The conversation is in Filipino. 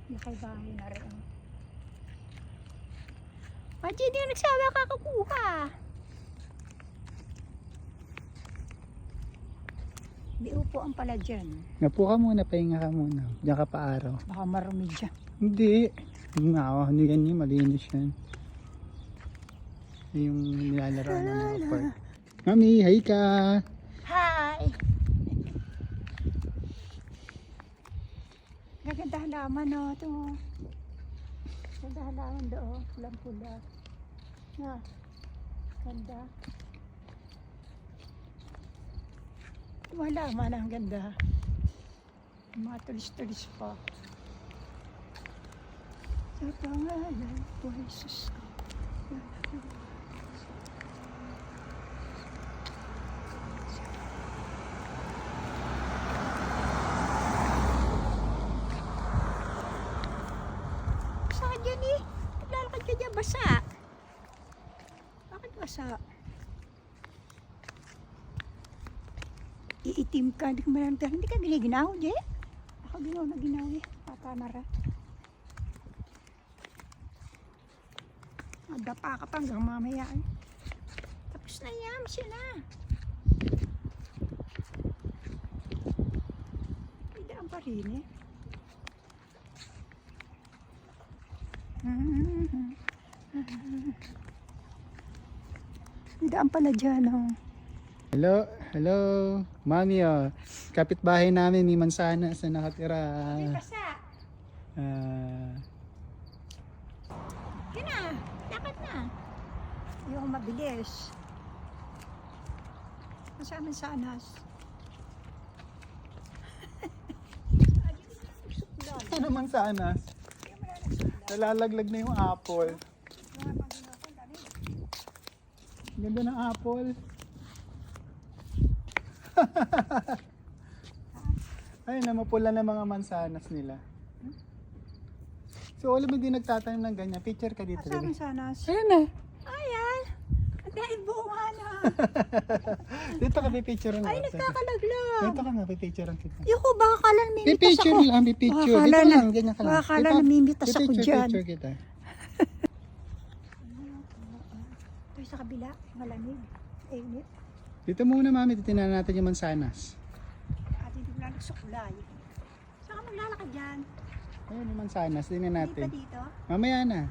Nakaibahay na rin. Pati hindi yung nagsawa kakakuha. Di upuan pala dyan. Napo ka muna, pahinga ka muna. Diyan ka pa araw. Baka marumi dyan. Hindi. Hindi ganyan, malinis yan. Yung nilalaro ng mga park. Mami, hi ka! Hi! Gaganda halaman o. Ito mo. Ganda halaman doon. Pulang-pula. Na. Ganda. Wala man ang ganda. Mga tulis-tulis pa. Sa pangalan po, Jesus ko. Saan yan eh? Naglalakad ka dyan, basa. Bakit basa? Iitim ka, hindi ka maramdaman. Hindi ka giniginaw, Jay? Ako ginaw na ginaw eh. Papanara. Magdapa ka pa hanggang mamaya eh. Tapos na yan, siya na. Idaan pa rin eh. Idaan pala dyan oh. Hello, hello. Mami, oh. Kapitbahay namin, may mansanas na nakatira. Basa. Yan na, dapat na. Yung mabilis. Masaman sanas. Ano mansanas? Nalalaglag na yung apple. Ganda ng apple. Ayun na, mapula na mga mansanas nila. So, alam mo din nagtatanim ng ganyan. Picture ka dito. Masaman sanas. Ayun na. Ayan. Ang dahil bunga na. Dito ka, pipicture lang. Ay, nagkakalaglag. Dito ka nga, pipicture lang kita. Yuko, baka kala namimitas Pipicture ako. lang, pipicture. Baka Dito kala lang, ganyan ka lang. Baka kala Dito, namimitas ako pipicture, dyan. picture kita. Ito sa kabila, malamig. Init. Dito muna, mami. Titinan natin yung mansanas. At hindi ko lang nagsukulay. Saan ka maglalakad dyan? Ayun yung mansanas. Tingnan Hindi natin. pa dito? Mamaya na.